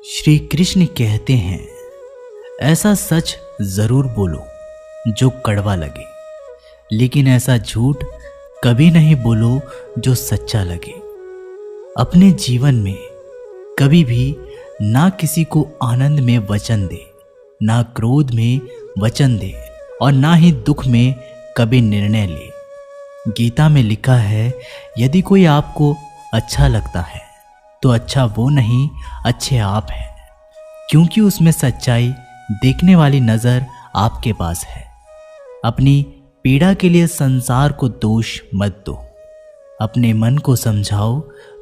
श्री कृष्ण कहते हैं, ऐसा सच जरूर बोलो जो कड़वा लगे, लेकिन ऐसा झूठ कभी नहीं बोलो जो सच्चा लगे। अपने जीवन में कभी भी ना किसी को आनंद में वचन दे, ना क्रोध में वचन दे, और ना ही दुख में कभी निर्णय ले। गीता में लिखा है, यदि कोई आपको अच्छा लगता है तो अच्छा वो नहीं, अच्छे आप हैं, क्योंकि उसमें सच्चाई देखने वाली नज़र आपके पास है। अपनी पीड़ा के लिए संसार को दोष मत दो, अपने मन को समझाओ।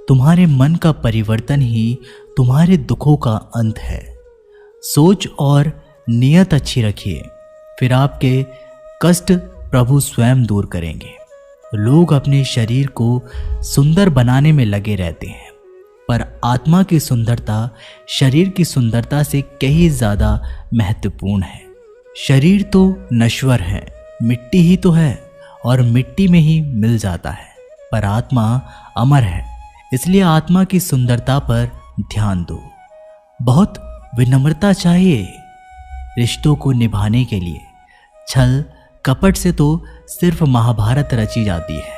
तुम्हारे मन का परिवर्तन ही तुम्हारे दुखों का अंत है। सोच और नियत अच्छी रखिए, फिर आपके कष्ट प्रभु स्वयं दूर करेंगे। लोग अपने शरीर को सुंदर बनाने में लगे रहते हैं, पर आत्मा की सुंदरता शरीर की सुंदरता से कहीं ज़्यादा महत्वपूर्ण है। शरीर तो नश्वर है, मिट्टी ही तो है और मिट्टी में ही मिल जाता है, पर आत्मा अमर है। इसलिए आत्मा की सुंदरता पर ध्यान दो। बहुत विनम्रता चाहिए रिश्तों को निभाने के लिए। छल कपट से तो सिर्फ महाभारत रची जाती है।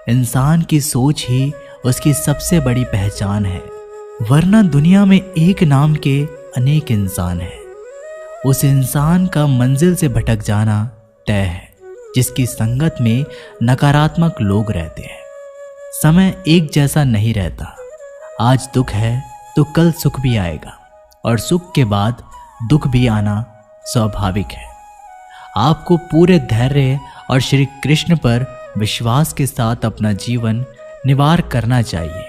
इंसान की सोच ही उसकी सबसे बड़ी पहचान है, वरना दुनिया में एक नाम के अनेक इंसान हैं। उस इंसान का मंजिल से भटक जाना तय है, जिसकी संगत में नकारात्मक लोग रहते हैं। समय एक जैसा नहीं रहता। आज दुख है तो कल सुख भी आएगा, और सुख के बाद दुख भी आना स्वाभाविक है। आपको पूरे धैर्य और श्री कृष्ण पर विश्वास के साथ अपना जीवन निवार करना चाहिए।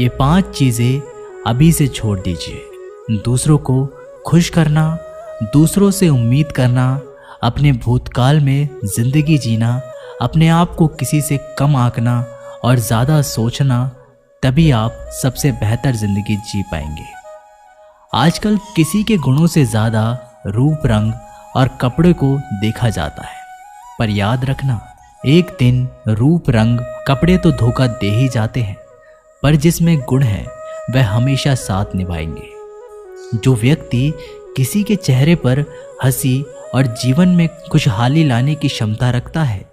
ये 5 चीज़ें अभी से छोड़ दीजिए। दूसरों को खुश करना, दूसरों से उम्मीद करना, अपने भूतकाल में जिंदगी जीना, अपने आप को किसी से कम आंकना और ज़्यादा सोचना, तभी आप सबसे बेहतर जिंदगी जी पाएंगे। आजकल किसी के गुणों से ज़्यादा रूप, रंग और कपड़े को देखा जाता है, पर याद रखना, एक दिन रूप, रंग, कपड़े तो धोखा दे ही जाते हैं, पर जिसमें गुण है वह हमेशा साथ निभाएंगे। जो व्यक्ति किसी के चेहरे पर हंसी और जीवन में खुशहाली लाने की क्षमता रखता है,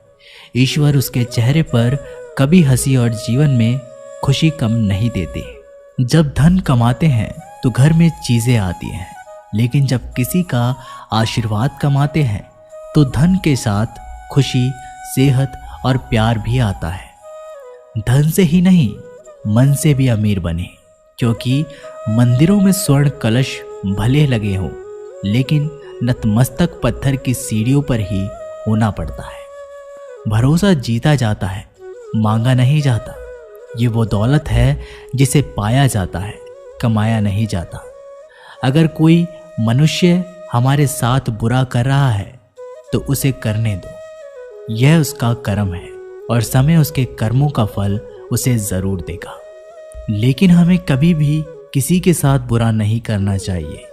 ईश्वर उसके चेहरे पर कभी हंसी और जीवन में खुशी कम नहीं देते। जब धन कमाते हैं तो घर में चीज़ें आती हैं, लेकिन जब किसी का आशीर्वाद कमाते हैं तो धन के साथ खुशी, सेहत और प्यार भी आता है। धन से ही नहीं, मन से भी अमीर बने, क्योंकि मंदिरों में स्वर्ण कलश भले लगे हों, लेकिन नतमस्तक पत्थर की सीढ़ियों पर ही होना पड़ता है। भरोसा जीता जाता है, मांगा नहीं जाता। ये वो दौलत है जिसे पाया जाता है, कमाया नहीं जाता। अगर कोई मनुष्य हमारे साथ बुरा कर रहा है तो उसे करने दो, यह उसका कर्म है और समय उसके कर्मों का फल उसे जरूर देगा। लेकिन हमें कभी भी किसी के साथ बुरा नहीं करना चाहिए,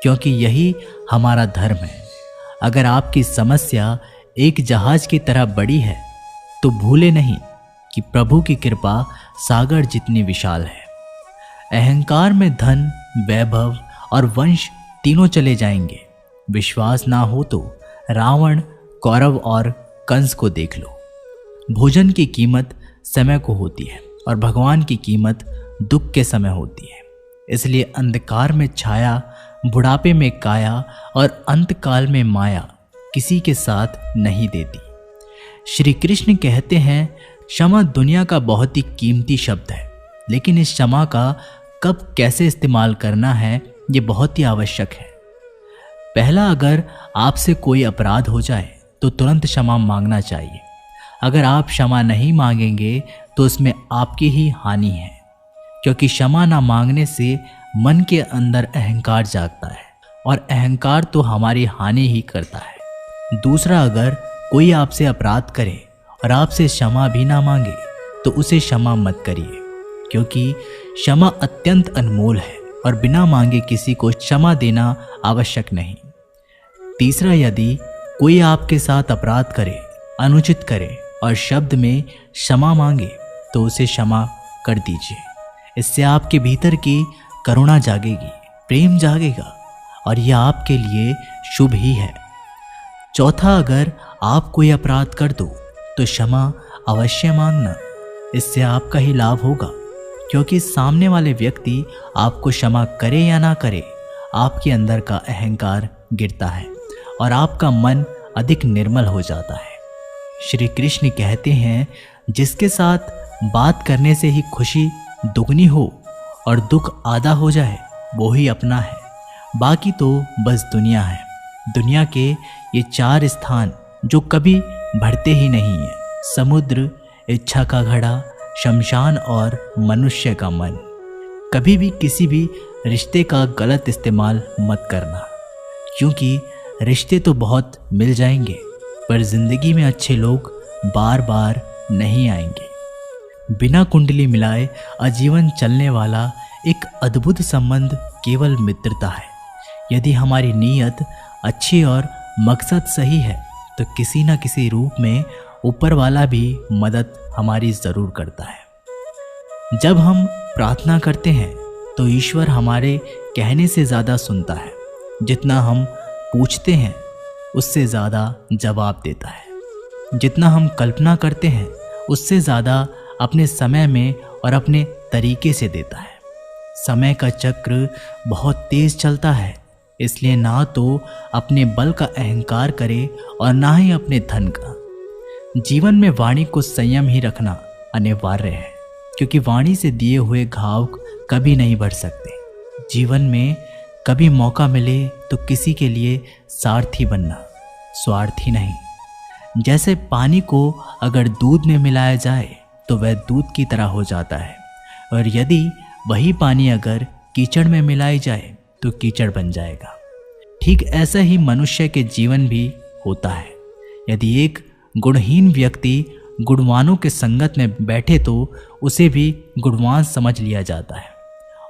क्योंकि यही हमारा धर्म है। अगर आपकी समस्या एक जहाज की तरह बड़ी है तो भूले नहीं कि प्रभु की कृपा सागर जितनी विशाल है। अहंकार में धन, वैभव और वंश तीनों चले जाएंगे। विश्वास ना हो तो रावण, कौरव और कंस को देख लो। भोजन की कीमत समय को होती है और भगवान की कीमत दुख के समय होती है। इसलिए अंधकार में छाया, बुढ़ापे में काया और अंतकाल में माया किसी के साथ नहीं देती। श्री कृष्ण कहते हैं, क्षमा दुनिया का बहुत ही कीमती शब्द है, लेकिन इस क्षमा का कब कैसे इस्तेमाल करना है ये बहुत ही आवश्यक है। पहला, अगर आपसे कोई अपराध हो जाए तो तुरंत क्षमा मांगना चाहिए। अगर आप क्षमा नहीं मांगेंगे तो उसमें आपकी ही हानि है, क्योंकि क्षमा ना मांगने से मन के अंदर अहंकार जागता है और अहंकार तो हमारी हानि ही करता है। दूसरा, अगर कोई आपसे अपराध करे और आपसे क्षमा भी ना मांगे तो उसे क्षमा मत करिए, क्योंकि क्षमा अत्यंत अनमोल है और बिना मांगे किसी को क्षमा देना आवश्यक नहीं। तीसरा, यदि कोई आपके साथ अपराध करे, अनुचित करे और शब्द में क्षमा मांगे तो उसे क्षमा कर दीजिए। इससे आपके भीतर की करुणा जागेगी, प्रेम जागेगा और यह आपके लिए शुभ ही है। चौथा, अगर आप कोई अपराध कर दो तो क्षमा अवश्य मांगना, इससे आपका ही लाभ होगा, क्योंकि सामने वाले व्यक्ति आपको क्षमा करे या ना करे, आपके अंदर का अहंकार गिरता है और आपका मन अधिक निर्मल हो जाता है। श्री कृष्ण कहते हैं, जिसके साथ बात करने से ही खुशी दुगनी हो और दुख आधा हो जाए वो ही अपना है, बाकी तो बस दुनिया है। दुनिया के ये 4 स्थान जो कभी बढ़ते ही नहीं है: समुद्र, इच्छा का घड़ा, शमशान और मनुष्य का मन। कभी भी किसी भी रिश्ते का गलत इस्तेमाल मत करना, क्योंकि रिश्ते तो बहुत मिल जाएंगे पर जिंदगी में अच्छे लोग बार बार नहीं आएंगे। बिना कुंडली मिलाए आजीवन चलने वाला एक अद्भुत संबंध केवल मित्रता है। यदि हमारी नीयत अच्छी और मकसद सही है तो किसी न किसी रूप में ऊपर वाला भी मदद हमारी ज़रूर करता है। जब हम प्रार्थना करते हैं तो ईश्वर हमारे कहने से ज़्यादा सुनता है। जितना हम पूछते हैं उससे ज़्यादा जवाब देता है। जितना हम कल्पना करते हैं उससे ज़्यादा अपने समय में और अपने तरीके से देता है। समय का चक्र बहुत तेज चलता है, इसलिए ना तो अपने बल का अहंकार करे और ना ही अपने धन का। जीवन में वाणी को संयम ही रखना अनिवार्य है, क्योंकि वाणी से दिए हुए घाव कभी नहीं बढ़ सकते। जीवन में कभी मौका मिले तो किसी के लिए सारथी बनना, स्वार्थी नहीं। जैसे पानी को अगर दूध में मिलाया जाए तो वह दूध की तरह हो जाता है, और यदि वही पानी अगर कीचड़ में मिलाई जाए तो कीचड़ बन जाएगा। ठीक ऐसा ही मनुष्य के जीवन भी होता है। यदि एक गुणहीन व्यक्ति गुणवानों के संगत में बैठे तो उसे भी गुणवान समझ लिया जाता है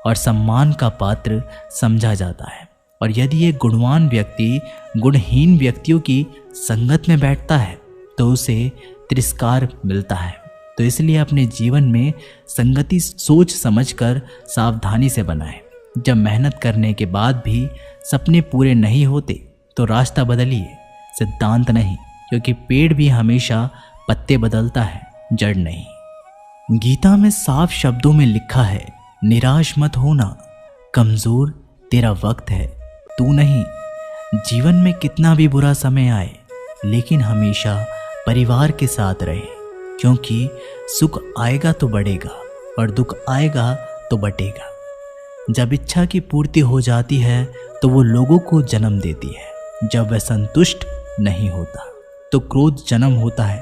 और सम्मान का पात्र समझा जाता है। और यदि एक गुणवान व्यक्ति गुणहीन व्यक्तियों की संगत में बैठता है तो उसे तिरस्कार मिलता है। तो इसलिए अपने जीवन में संगति सोच समझकर सावधानी से बनाएं। जब मेहनत करने के बाद भी सपने पूरे नहीं होते तो रास्ता बदलिए, सिद्धांत नहीं, क्योंकि पेड़ भी हमेशा पत्ते बदलता है, जड़ नहीं। गीता में साफ शब्दों में लिखा है, निराश मत होना, कमजोर तेरा वक्त है, तू नहीं। जीवन में कितना भी बुरा समय आए लेकिन हमेशा परिवार के साथ रहे, क्योंकि सुख आएगा तो बढ़ेगा और दुख आएगा तो बटेगा। जब इच्छा की पूर्ति हो जाती है तो वो लोगों को जन्म देती है। जब वह संतुष्ट नहीं होता तो क्रोध जन्म होता है।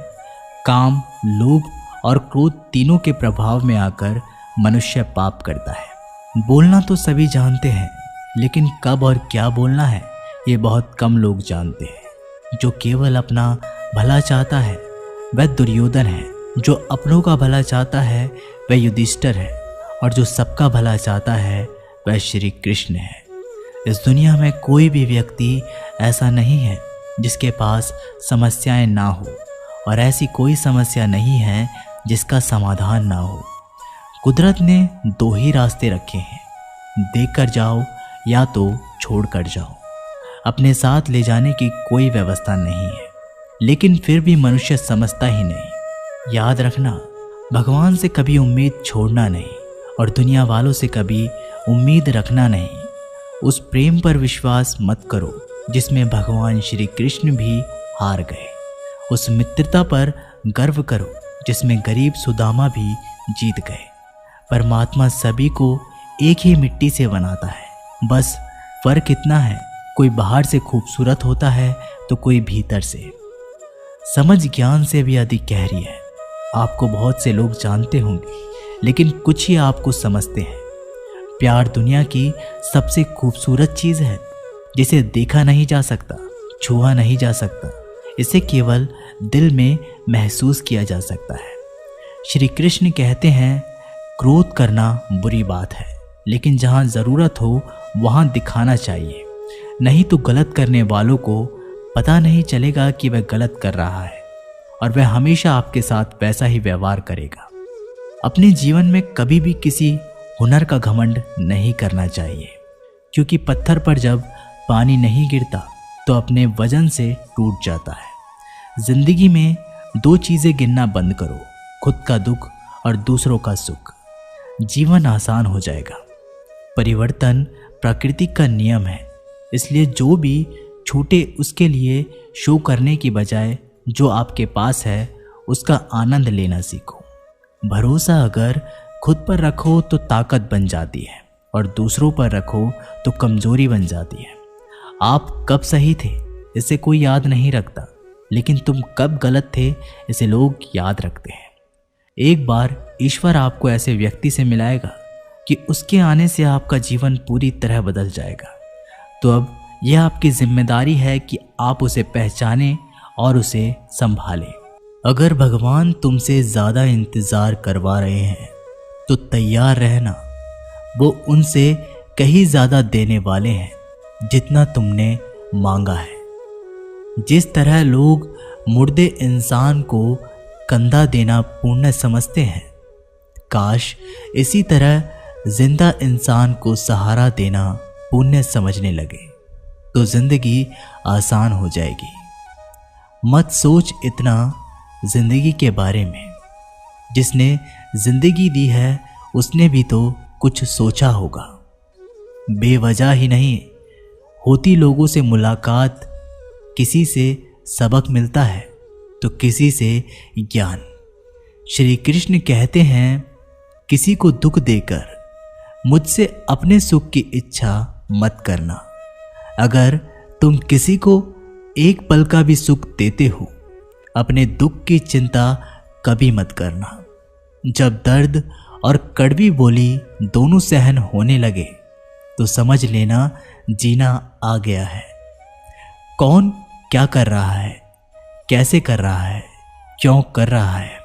काम, लोभ और क्रोध तीनों के प्रभाव में आकर मनुष्य पाप करता है। बोलना तो सभी जानते हैं, लेकिन कब और क्या बोलना है ये बहुत कम लोग जानते हैं। जो केवल अपना भला चाहता है वह दुर्योधन है, जो अपनों का भला चाहता है वह युधिष्ठिर है, और जो सबका भला चाहता है वह श्री कृष्ण है। इस दुनिया में कोई भी व्यक्ति ऐसा नहीं है जिसके पास समस्याएं ना हो, और ऐसी कोई समस्या नहीं है जिसका समाधान ना हो। कुदरत ने 2 ही रास्ते रखे हैं, देकर जाओ या तो छोड़ कर जाओ। अपने साथ ले जाने की कोई व्यवस्था नहीं है, लेकिन फिर भी मनुष्य समझता ही नहीं। याद रखना, भगवान से कभी उम्मीद छोड़ना नहीं और दुनिया वालों से कभी उम्मीद रखना नहीं। उस प्रेम पर विश्वास मत करो जिसमें भगवान श्री कृष्ण भी हार गए। उस मित्रता पर गर्व करो जिसमें गरीब सुदामा भी जीत गए। परमात्मा सभी को एक ही मिट्टी से बनाता है, बस फर्क इतना है, कोई बाहर से खूबसूरत होता है तो कोई भीतर से। समझ ज्ञान से भी अधिक गहरी है। आपको बहुत से लोग जानते होंगे, लेकिन कुछ ही आपको समझते हैं। प्यार दुनिया की सबसे खूबसूरत चीज़ है, जिसे देखा नहीं जा सकता, छुआ नहीं जा सकता, इसे केवल दिल में महसूस किया जा सकता है। श्री कृष्ण कहते हैं, क्रोध करना बुरी बात है, लेकिन जहाँ ज़रूरत हो वहाँ दिखाना चाहिए, नहीं तो गलत करने वालों को पता नहीं चलेगा कि वह गलत कर रहा है, और वह हमेशा आपके साथ वैसा ही व्यवहार करेगा। अपने जीवन में कभी भी किसी हुनर का घमंड नहीं करना चाहिए, क्योंकि पत्थर पर जब पानी नहीं गिरता तो अपने वजन से टूट जाता है। जिंदगी में दो चीज़ें गिनना बंद करो, खुद का दुख और दूसरों का सुख। जीवन आसान हो जाएगा। परिवर्तन प्रकृति का नियम है, इसलिए जो भी छूटे उसके लिए शो करने की बजाय जो आपके पास है उसका आनंद लेना सीखो। भरोसा अगर खुद पर रखो तो ताकत बन जाती है और दूसरों पर रखो तो कमजोरी बन जाती है। आप कब सही थे इसे कोई याद नहीं रखता, लेकिन तुम कब गलत थे इसे लोग याद रखते हैं। एक बार ईश्वर आपको ऐसे व्यक्ति से मिलाएगा कि उसके आने से आपका जीवन पूरी तरह बदल जाएगा। तो अब यह आपकी जिम्मेदारी है कि आप उसे पहचानें और उसे संभालें। अगर भगवान तुमसे ज़्यादा इंतज़ार करवा रहे हैं तो तैयार रहना, वो उनसे कहीं ज़्यादा देने वाले हैं जितना तुमने मांगा है। जिस तरह लोग मुर्दे इंसान को कंधा देना पुण्य समझते हैं, काश इसी तरह जिंदा इंसान को सहारा देना पुण्य समझने लगे तो जिंदगी आसान हो जाएगी। मत सोच इतना जिंदगी के बारे में। जिसने जिंदगी दी है उसने भी तो कुछ सोचा होगा। बेवजह ही नहीं होती लोगों से मुलाकात, किसी से सबक मिलता है तो किसी से ज्ञान। श्री कृष्ण कहते हैं, किसी को दुख देकर मुझसे अपने सुख की इच्छा मत करना। अगर तुम किसी को एक पल का भी सुख देते हो, अपने दुख की चिंता कभी मत करना। जब दर्द और कड़वी बोली दोनों सहन होने लगे तो समझ लेना जीना आ गया है। कौन क्या कर रहा है, कैसे कर रहा है, क्यों कर रहा है,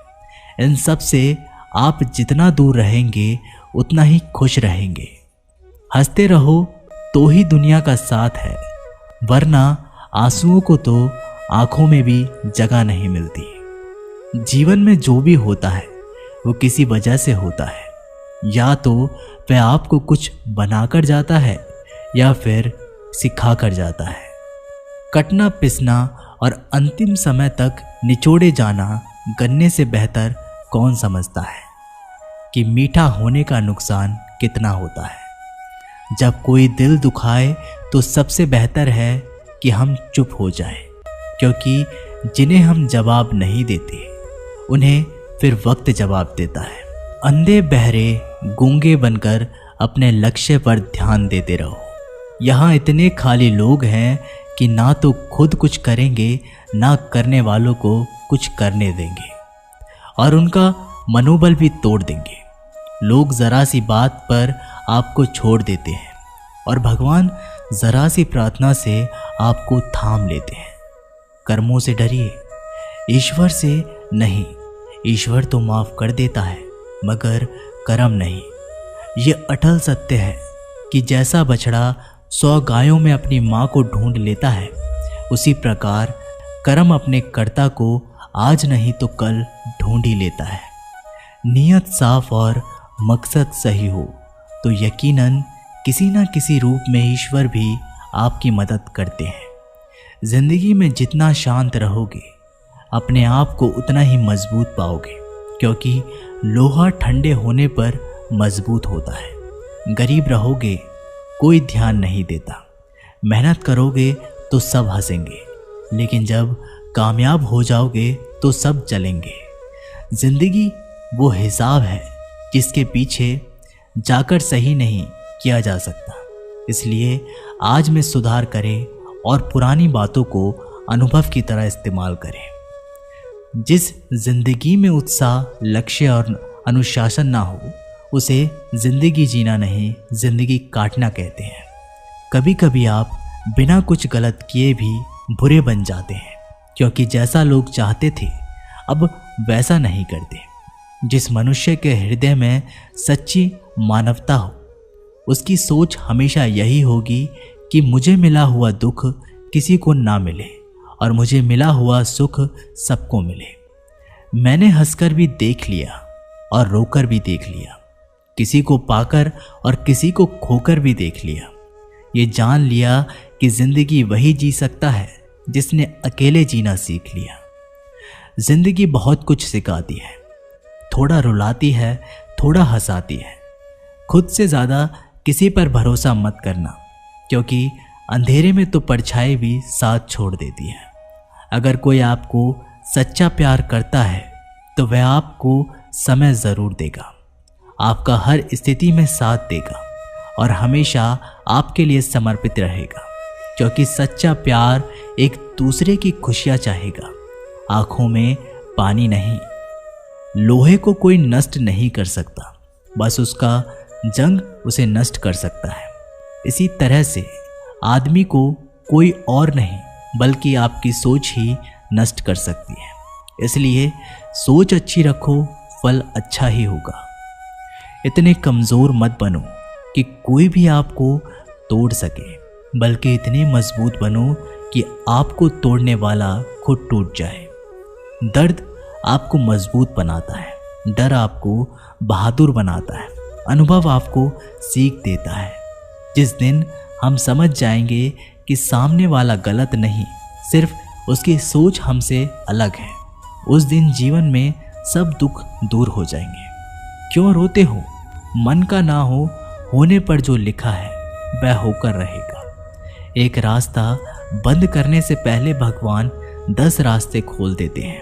इन सब से आप जितना दूर रहेंगे उतना ही खुश रहेंगे। हंसते रहो तो ही दुनिया का साथ है, वरना आंसुओं को तो आंखों में भी जगह नहीं मिलती। जीवन में जो भी होता है वो किसी वजह से होता है। या तो वह आपको कुछ बनाकर जाता है या फिर सिखा कर जाता है। कटना पिसना और अंतिम समय तक निचोड़े जाना गन्ने से बेहतर कौन समझता है कि मीठा होने का नुकसान कितना होता है। जब कोई दिल दुखाए तो सबसे बेहतर है कि हम चुप हो जाएं, क्योंकि जिन्हें हम जवाब नहीं देते उन्हें फिर वक्त जवाब देता है। अंधे बहरे गूंगे बनकर अपने लक्ष्य पर ध्यान देते रहो। यहाँ इतने खाली लोग हैं कि ना तो खुद कुछ करेंगे ना करने वालों को कुछ करने देंगे और उनका मनोबल भी तोड़ देंगे। लोग जरा सी बात पर आपको छोड़ देते हैं और भगवान जरा सी प्रार्थना से आपको थाम लेते हैं। कर्मों से डरिए, ईश्वर से नहीं। ईश्वर तो माफ कर देता है मगर कर्म नहीं। ये अटल सत्य है कि जैसा बछड़ा 100 गायों में अपनी माँ को ढूंढ लेता है, उसी प्रकार कर्म अपने कर्ता को आज नहीं तो कल ढूंढ ही लेता है। नियत साफ और मकसद सही हो तो यकीनन किसी न किसी रूप में ईश्वर भी आपकी मदद करते हैं। जिंदगी में जितना शांत रहोगे अपने आप को उतना ही मजबूत पाओगे, क्योंकि लोहा ठंडे होने पर मजबूत होता है। गरीब रहोगे कोई ध्यान नहीं देता, मेहनत करोगे तो सब हंसेंगे, लेकिन जब कामयाब हो जाओगे तो सब चलेंगे। जिंदगी वो हिसाब है जिसके पीछे जाकर सही नहीं किया जा सकता। इसलिए आज में सुधार करें और पुरानी बातों को अनुभव की तरह इस्तेमाल करें। जिस जिंदगी में उत्साह, लक्ष्य और अनुशासन ना हो उसे जिंदगी जीना नहीं, जिंदगी काटना कहते हैं। कभी कभी आप बिना कुछ गलत किए भी बुरे बन जाते हैं, क्योंकि जैसा लोग चाहते थे अब वैसा नहीं करते। जिस मनुष्य के हृदय में सच्ची मानवता हो उसकी सोच हमेशा यही होगी कि मुझे मिला हुआ दुख किसी को ना मिले और मुझे मिला हुआ सुख सबको मिले। मैंने हंसकर भी देख लिया और रोकर भी देख लिया, किसी को पाकर और किसी को खोकर भी देख लिया। ये जान लिया कि जिंदगी वही जी सकता है जिसने अकेले जीना सीख लिया। जिंदगी बहुत कुछ सिखाती है, थोड़ा रुलाती है, थोड़ा हंसाती है। खुद से ज़्यादा किसी पर भरोसा मत करना, क्योंकि अंधेरे में तो परछाई भी साथ छोड़ देती है। अगर कोई आपको सच्चा प्यार करता है तो वह आपको समय ज़रूर देगा, आपका हर स्थिति में साथ देगा और हमेशा आपके लिए समर्पित रहेगा, क्योंकि सच्चा प्यार एक दूसरे की खुशियाँ चाहेगा, आंखों में पानी नहीं। लोहे को कोई नष्ट नहीं कर सकता, बस उसका जंग उसे नष्ट कर सकता है। इसी तरह से आदमी को कोई और नहीं बल्कि आपकी सोच ही नष्ट कर सकती है। इसलिए सोच अच्छी रखो, फल अच्छा ही होगा। इतने कमज़ोर मत बनो कि कोई भी आपको तोड़ सके, बल्कि इतने मजबूत बनो कि आपको तोड़ने वाला खुद टूट जाए। दर्द आपको मजबूत बनाता है, डर आपको बहादुर बनाता है, अनुभव आपको सीख देता है। जिस दिन हम समझ जाएंगे कि सामने वाला गलत नहीं, सिर्फ उसकी सोच हमसे अलग है, उस दिन जीवन में सब दुख दूर हो जाएंगे। क्यों रोते हो? मन का ना हो, होने पर जो लिखा है वह होकर रहेगा। एक रास्ता बंद करने से पहले भगवान 10 रास्ते खोल देते हैं।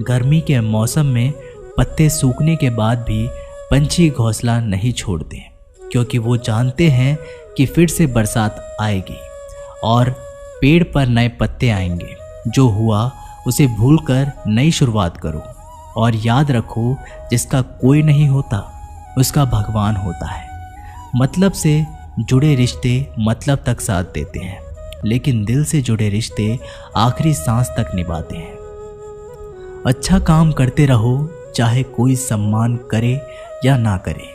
गर्मी के मौसम में पत्ते सूखने के बाद भी पंछी घोंसला नहीं छोड़ते, क्योंकि वो जानते हैं कि फिर से बरसात आएगी और पेड़ पर नए पत्ते आएंगे। जो हुआ उसे भूलकर नई शुरुआत करो और याद रखो, जिसका कोई नहीं होता उसका भगवान होता है। मतलब से जुड़े रिश्ते मतलब तक साथ देते हैं, लेकिन दिल से जुड़े रिश्ते आखिरी सांस तक निभाते हैं। अच्छा काम करते रहो, चाहे कोई सम्मान करे या ना करे,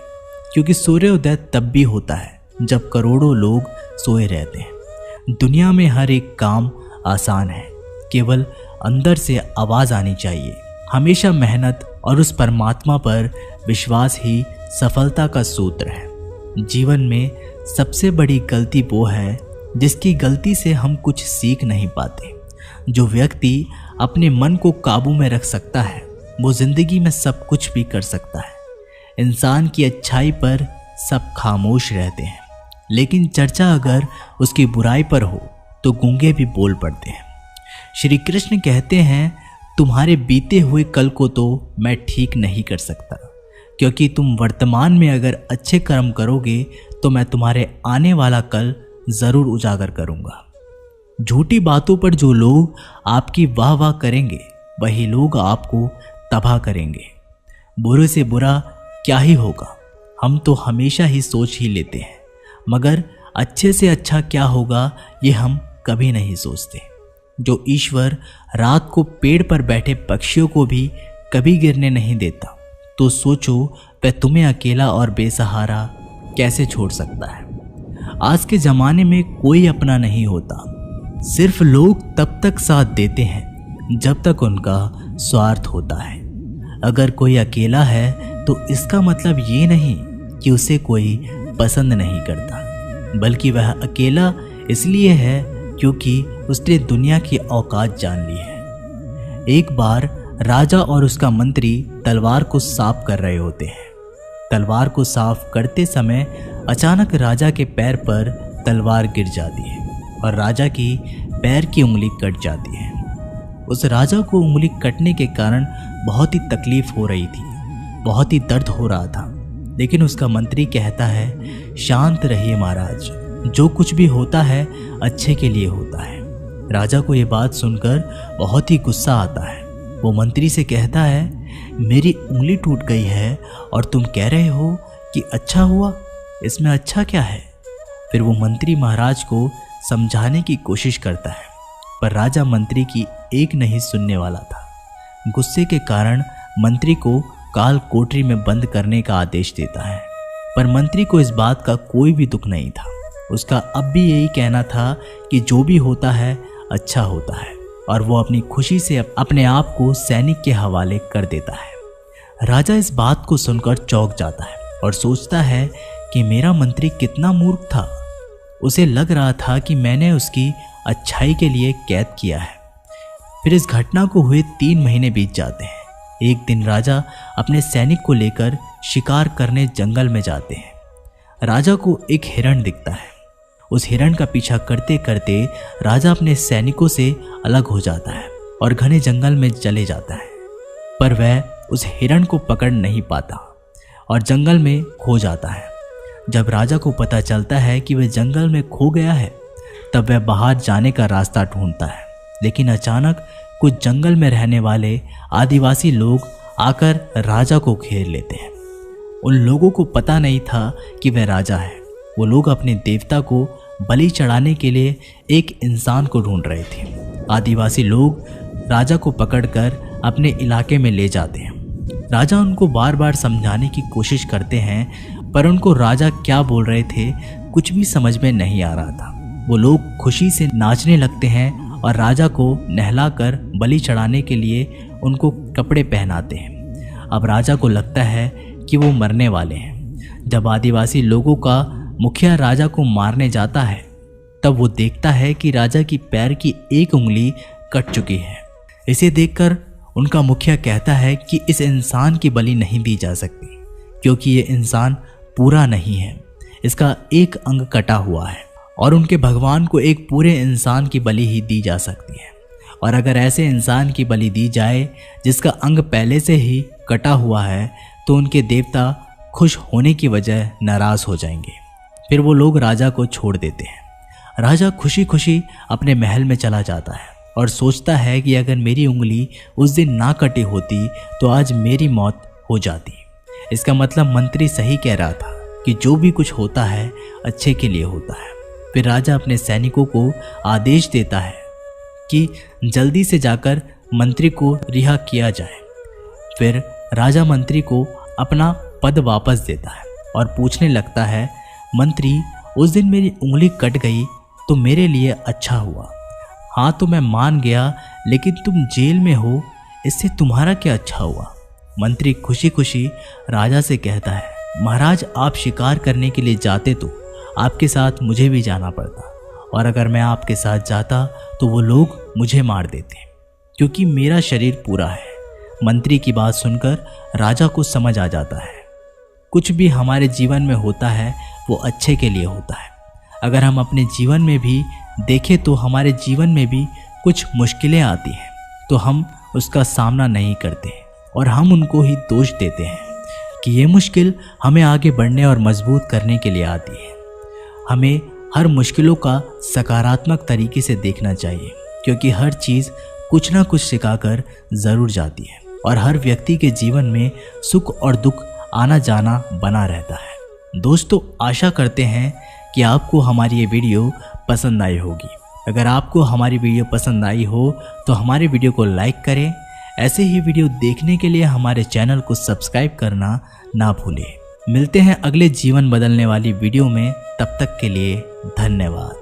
क्योंकि सूर्योदय तब भी होता है जब करोड़ों लोग सोए रहते हैं। दुनिया में हर एक काम आसान है, केवल अंदर से आवाज़ आनी चाहिए। हमेशा मेहनत और उस परमात्मा पर विश्वास ही सफलता का सूत्र है। जीवन में सबसे बड़ी गलती वो है जिसकी गलती से हम कुछ सीख नहीं पाते। जो व्यक्ति अपने मन को काबू में रख सकता है वो जिंदगी में सब कुछ भी कर सकता है। इंसान की अच्छाई पर सब खामोश रहते हैं, लेकिन चर्चा अगर उसकी बुराई पर हो तो गूंगे भी बोल पड़ते हैं। श्री कृष्ण कहते हैं, तुम्हारे बीते हुए कल को तो मैं ठीक नहीं कर सकता, क्योंकि तुम वर्तमान में अगर अच्छे कर्म करोगे तो मैं तुम्हारे आने वाला कल ज़रूर उजागर करूँगा। झूठी बातों पर जो लोग आपकी वाह वाह करेंगे वही लोग आपको तबाह करेंगे। बुरे से बुरा क्या ही होगा, हम तो हमेशा ही सोच ही लेते हैं, मगर अच्छे से अच्छा क्या होगा ये हम कभी नहीं सोचते। जो ईश्वर रात को पेड़ पर बैठे पक्षियों को भी कभी गिरने नहीं देता, तो सोचो वह तुम्हें अकेला और बेसहारा कैसे छोड़ सकता है। आज के ज़माने में कोई अपना नहीं होता, सिर्फ लोग तब तक साथ देते हैं जब तक उनका स्वार्थ होता है। अगर कोई अकेला है तो इसका मतलब ये नहीं कि उसे कोई पसंद नहीं करता, बल्कि वह अकेला इसलिए है क्योंकि उसने दुनिया की औकात जान ली है। एक बार राजा और उसका मंत्री तलवार को साफ कर रहे होते हैं। तलवार को साफ करते समय अचानक राजा के पैर पर तलवार गिर जाती है और राजा की पैर की उंगली कट जाती है। उस राजा को उंगली कटने के कारण बहुत ही तकलीफ हो रही थी, बहुत ही दर्द हो रहा था, लेकिन उसका मंत्री कहता है, शांत रहिए महाराज, जो कुछ भी होता है अच्छे के लिए होता है। राजा को ये बात सुनकर बहुत ही गुस्सा आता है। वो मंत्री से कहता है, मेरी उंगली टूट गई है और तुम कह रहे हो कि अच्छा हुआ, इसमें अच्छा क्या है? फिर वो मंत्री महाराज को समझाने की कोशिश करता है, पर राजा मंत्री की एक नहीं सुनने वाला था। गुस्से के कारण मंत्री को काल कोठरी में बंद करने का आदेश देता है, पर मंत्री को इस बात का कोई भी दुख नहीं था। उसका अब भी यही कहना था कि जो भी होता है अच्छा होता है, और वो अपनी खुशी से अपने आप को सैनिक के हवाले कर देता है। राजा इस बात को सुनकर चौंक जाता है और सोचता है कि मेरा मंत्री कितना मूर्ख था। उसे लग रहा था कि मैंने उसकी अच्छाई के लिए कैद किया है। फिर इस घटना को हुए 3 महीने बीत जाते हैं। एक दिन राजा अपने सैनिक को लेकर शिकार करने जंगल में जाते हैं। राजा को एक हिरण दिखता है। उस हिरण का पीछा करते करते राजा अपने सैनिकों से अलग हो जाता है और घने जंगल में चले जाता है। पर वह उस हिरण को पकड़ नहीं पाता और जंगल में खो जाता है। जब राजा को पता चलता है कि वह जंगल में खो गया है, तब वह बाहर जाने का रास्ता ढूंढता है। लेकिन अचानक कुछ जंगल में रहने वाले आदिवासी लोग आकर राजा को घेर लेते हैं। उन लोगों को पता नहीं था कि वह राजा है। वो लोग अपने देवता को बलि चढ़ाने के लिए एक इंसान को ढूंढ रहे थे। आदिवासी लोग राजा को पकड़कर अपने इलाके में ले जाते हैं। राजा उनको बार बार समझाने की कोशिश करते हैं, पर उनको राजा क्या बोल रहे थे कुछ भी समझ में नहीं आ रहा था। वो लोग खुशी से नाचने लगते हैं और राजा को नहलाकर बलि चढ़ाने के लिए उनको कपड़े पहनाते हैं। अब राजा को लगता है कि वो मरने वाले हैं। जब आदिवासी लोगों का मुखिया राजा को मारने जाता है, तब वो देखता है कि राजा की पैर की एक उंगली कट चुकी है। इसे देखकर उनका मुखिया कहता है कि इस इंसान की बलि नहीं दी जा सकती, क्योंकि ये इंसान पूरा नहीं है, इसका एक अंग कटा हुआ है और उनके भगवान को एक पूरे इंसान की बलि ही दी जा सकती है। और अगर ऐसे इंसान की बलि दी जाए जिसका अंग पहले से ही कटा हुआ है, तो उनके देवता खुश होने की वजह नाराज हो जाएंगे। फिर वो लोग राजा को छोड़ देते हैं। राजा खुशी खुशी अपने महल में चला जाता है और सोचता है कि अगर मेरी उंगली उस दिन ना कटी होती तो आज मेरी मौत हो जाती। इसका मतलब मंत्री सही कह रहा था कि जो भी कुछ होता है अच्छे के लिए होता है। फिर राजा अपने सैनिकों को आदेश देता है कि जल्दी से जाकर मंत्री को रिहा किया जाए। फिर राजा मंत्री को अपना पद वापस देता है और पूछने लगता है, मंत्री, उस दिन मेरी उंगली कट गई तो मेरे लिए अच्छा हुआ। हाँ तो मैं मान गया, लेकिन तुम जेल में हो, इससे तुम्हारा क्या अच्छा हुआ? मंत्री खुशी खुशी राजा से कहता है, महाराज, आप शिकार करने के लिए जाते तो आपके साथ मुझे भी जाना पड़ता, और अगर मैं आपके साथ जाता तो वो लोग मुझे मार देते, क्योंकि मेरा शरीर पूरा है। मंत्री की बात सुनकर राजा को समझ आ जाता है, कुछ भी हमारे जीवन में होता है वो अच्छे के लिए होता है। अगर हम अपने जीवन में भी देखें तो हमारे जीवन में भी कुछ मुश्किलें आती हैं, तो हम उसका सामना नहीं करते और हम उनको ही दोष देते हैं कि ये मुश्किल हमें आगे बढ़ने और मजबूत करने के लिए आती है। हमें हर मुश्किलों का सकारात्मक तरीके से देखना चाहिए, क्योंकि हर चीज़ कुछ ना कुछ सिखाकर ज़रूर जाती है और हर व्यक्ति के जीवन में सुख और दुख आना जाना बना रहता है। दोस्तों, आशा करते हैं कि आपको हमारी ये वीडियो पसंद आई होगी। अगर आपको हमारी वीडियो पसंद आई हो तो हमारे वीडियो को लाइक करें। ऐसे ही वीडियो देखने के लिए हमारे चैनल को सब्सक्राइब करना ना भूलें। मिलते हैं अगले जीवन बदलने वाली वीडियो में, तब तक के लिए धन्यवाद।